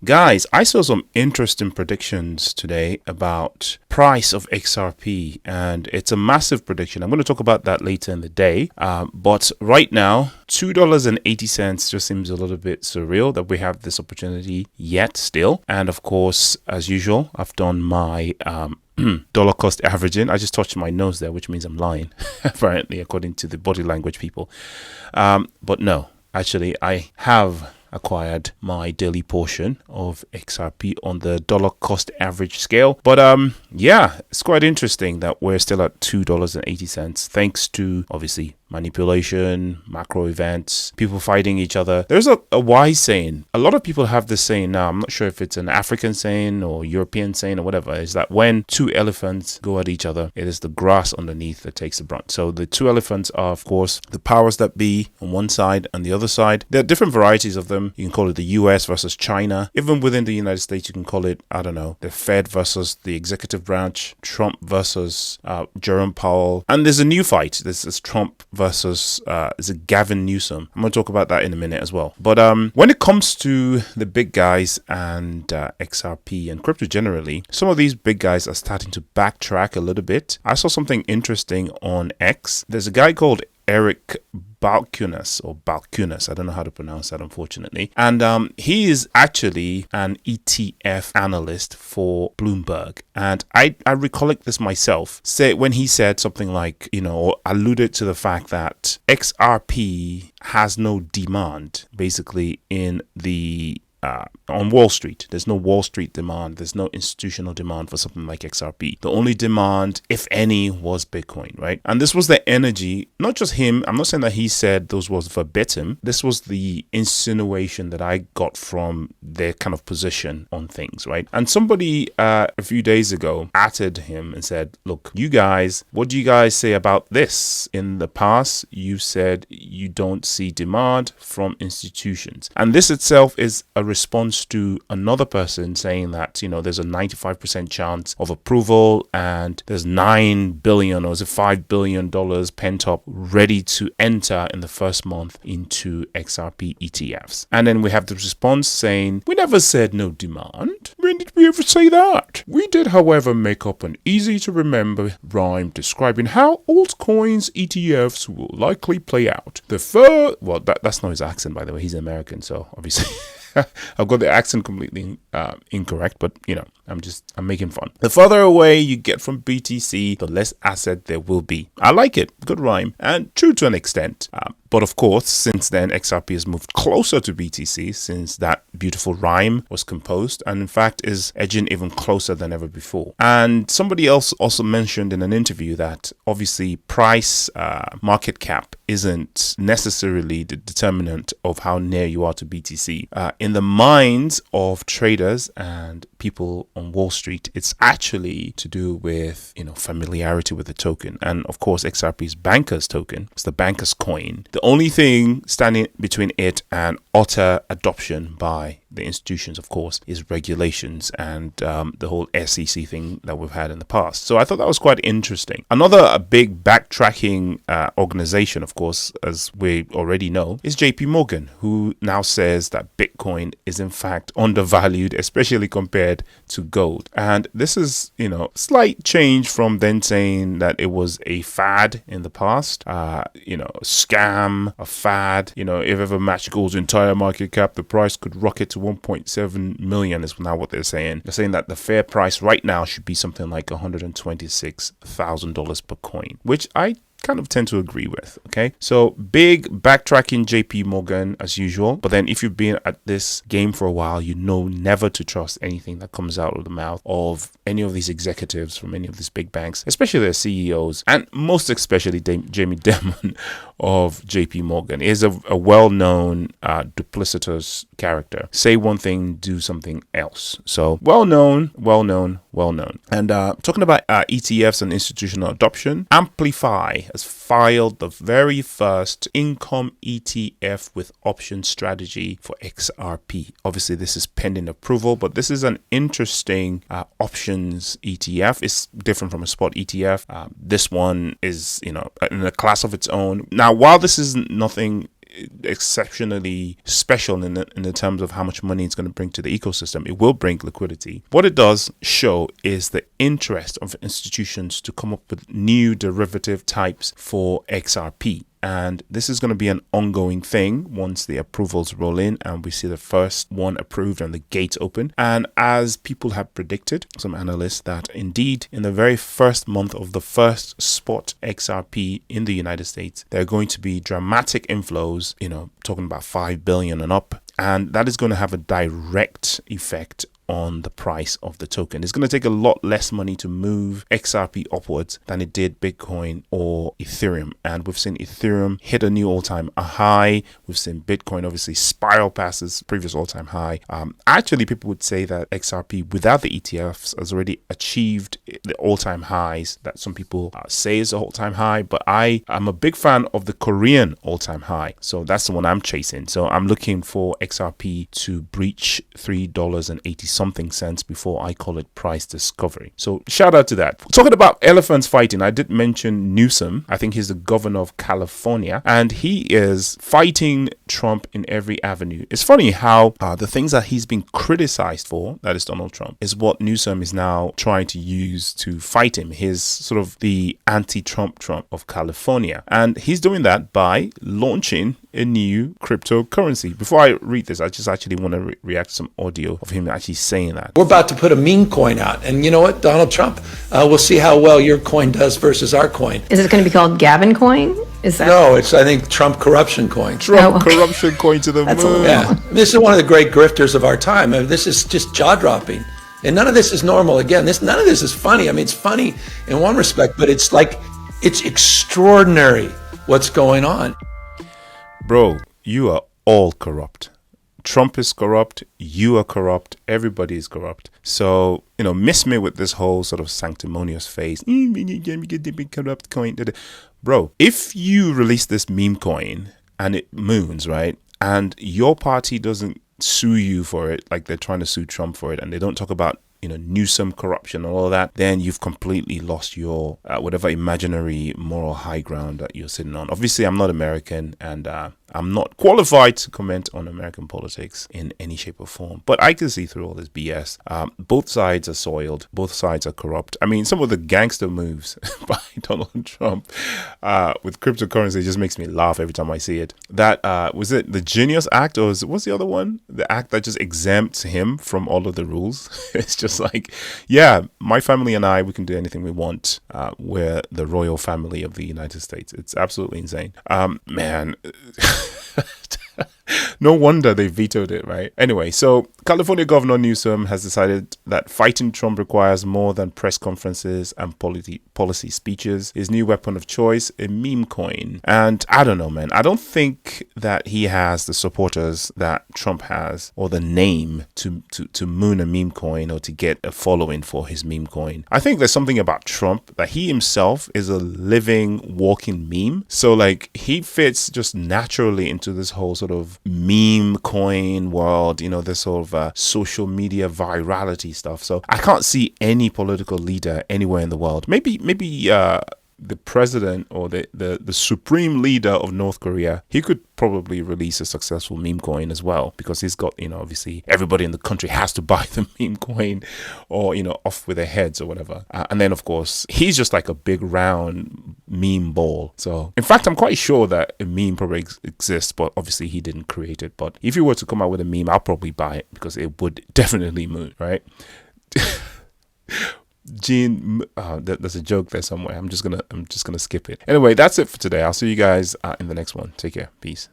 Guys, I saw some interesting predictions today about price of XRP, and it's a massive prediction. I'm going to talk about that later in the day. But right now, $2.80 just seems a little bit surreal that we have this opportunity yet still. And of course, as usual, I've done my dollar cost averaging. I just touched my nose there, which means I'm lying, apparently, according to the body language people. But no, actually, I have acquired my daily portion of XRP on the dollar cost average scale. But yeah, it's quite interesting that we're still at $2.80 thanks to obviously manipulation, macro events, people fighting each other. There's a wise saying. A lot of people have this saying now. I'm not sure if it's an African saying or European saying or whatever. Is that when two elephants go at each other, it is the grass underneath that takes the brunt. So the two elephants are, of course, the powers that be on one side and the other side. There are different varieties of them. You can call it the US versus China. Even within the United States, you can call it, I don't know, the Fed versus the executive branch, Trump versus Jerome Powell. And there's a new fight. There's Trump versus is it Gavin Newsom. I'm going to talk about that in a minute as well. But when it comes to the big guys and XRP and crypto generally, some of these big guys are starting to backtrack a little bit. I saw something interesting on X. There's a guy called Eric Balkunas, I don't know how to pronounce that, unfortunately. And he is actually an ETF analyst for Bloomberg. And I recollect this myself, when he said something like, or alluded to the fact that XRP has no demand, basically, in the on Wall Street. There's no Wall Street demand. There's no institutional demand for something like XRP. The only demand, if any, was Bitcoin, right? And this was the energy, not just him. I'm not saying that he said those was verbatim. This was the insinuation that I got from their kind of position on things, right? And somebody a few days ago atted him and said, look, you guys, what do you guys say about this? In the past, you said you don't see demand from institutions. And this itself is a response to another person saying that, there's a 95% chance of approval and there's $9 billion or is it $5 billion pent up ready to enter in the first month into XRP ETFs. And then we have the response saying, we never said no demand. When did we ever say that? We did, however, make up an easy to remember rhyme describing how altcoins ETFs will likely play out. That's not his accent, by the way. He's American, so obviously I've got the accent completely incorrect, but I'm making fun. The further away you get from BTC, the less asset there will be. I like it. Good rhyme and true to an extent. But of course, since then, XRP has moved closer to BTC since that beautiful rhyme was composed, and in fact is edging even closer than ever before. And somebody else also mentioned in an interview that obviously price market cap isn't necessarily the determinant of how near you are to BTC. In the minds of traders and people on Wall Street, it's actually to do with, familiarity with the token. And of course, XRP's banker's token, it's the banker's coin. The only thing standing between it and utter adoption by the institutions, of course, is regulations and the whole SEC thing that we've had in the past. So I thought that was quite interesting. Another big backtracking organization, of course, as we already know, is JP Morgan, who now says that Bitcoin is in fact undervalued, especially compared to gold. And this is, slight change from then saying that it was a fad in the past, a scam, a fad. If ever matched gold's entire market cap, the price could rocket to 1.7 million is now what they're saying. They're saying that the fair price right now should be something like $126,000 per coin, which I kind of tend to agree with. Okay, so big backtracking JP Morgan as usual. But then if you've been at this game for a while, you know never to trust anything that comes out of the mouth of any of these executives from any of these big banks, especially their CEOs, and most especially Jamie Dimon of JP Morgan. He is a well-known duplicitous character. Say one thing, do something else. So well known. And talking about ETFs and institutional adoption, Amplify has filed the very first income ETF with option strategy for XRP. Obviously, this is pending approval, but this is an interesting options ETF. It's different from a spot ETF. This one is, in a class of its own. Now, while this is nothing exceptionally special in the terms of how much money it's going to bring to the ecosystem. It will bring liquidity. What it does show is the interest of institutions to come up with new derivative types for XRP. And this is going to be an ongoing thing once the approvals roll in and we see the first one approved and the gates open. And as people have predicted, some analysts, that indeed in the very first month of the first spot XRP in the United States, there are going to be dramatic inflows, talking about 5 billion and up. And that is going to have a direct effect on the price of the token. It's going to take a lot less money to move XRP upwards than it did Bitcoin or Ethereum. And we've seen Ethereum hit a new all-time high. We've seen Bitcoin obviously spiral past its previous all-time high. Actually, people would say that XRP without the ETFs has already achieved the all-time highs that some people say is the all-time high. But I am a big fan of the Korean all-time high. So that's the one I'm chasing. So I'm looking for XRP to breach $3.80 something cents before I call it price discovery. So shout out to that. Talking about elephants fighting, I did mention Newsom. I think he's the governor of California, and he is fighting Trump in every avenue. It's funny how the things that he's been criticized for, that is Donald Trump, is what Newsom is now trying to use to fight him. He's sort of the anti-Trump Trump of California, and he's doing that by launching a new cryptocurrency. Before I read this, I just actually want to react to some audio of him actually saying that. We're about to put a meme coin out, and you know what, Donald Trump, we'll see how well your coin does versus our coin. Is it going to be called Gavin Coin? Is that? No, it's, I think, TrumpCorruption Coin. TrumpCorruption Coin to the moon. Yeah, this is one of the great grifters of our time. I mean, this is just jaw-dropping. And none of this is normal. Again, none of this is funny. I mean, it's funny in one respect, but it's like, it's extraordinary what's going on. Bro, you are all corrupt. Trump is corrupt. You are corrupt. Everybody is corrupt. So, miss me with this whole sort of sanctimonious face. Corrupt coin. Bro, if you release this meme coin and it moons, right, and your party doesn't sue you for it, like they're trying to sue Trump for it, and they don't talk about NEWSOM corruption and all of that, then you've completely lost your whatever imaginary moral high ground that you're sitting on. Obviously, I'm not American, and I'm not qualified to comment on American politics in any shape or form, but I can see through all this BS. Both sides are soiled. Both sides are corrupt. I mean, some of the gangster moves by Donald Trump with cryptocurrency just makes me laugh every time I see it. That was it the Genius Act, or what's the other one? The act that just exempts him from all of the rules. It's just like, yeah, my family and I, we can do anything we want. We're the royal family of the United States. It's absolutely insane. Man. No wonder they vetoed it, right? Anyway, so California Governor Newsom has decided that fighting Trump requires more than press conferences and policy speeches. His new weapon of choice, a meme coin. And I don't know, man. I don't think that he has the supporters that Trump has, or the name to moon a meme coin or to get a following for his meme coin. I think there's something about Trump that he himself is a living, walking meme. So like he fits just naturally into this whole sort of meme coin world, this sort of social media virality stuff. So I can't see any political leader anywhere in the world. Maybe the president or the supreme leader of North Korea, he could probably release a successful meme coin as well, because he's got, obviously everybody in the country has to buy the meme coin or, off with their heads or whatever. And then, of course, he's just like a big round meme ball. So, in fact, I'm quite sure that a meme probably exists, but obviously he didn't create it. But if you were to come out with a meme, I'll probably buy it because it would definitely moon, right? Gene, there's a joke there somewhere. I'm just gonna skip it. Anyway, that's it for today. I'll see you guys in the next one. Take care. Peace.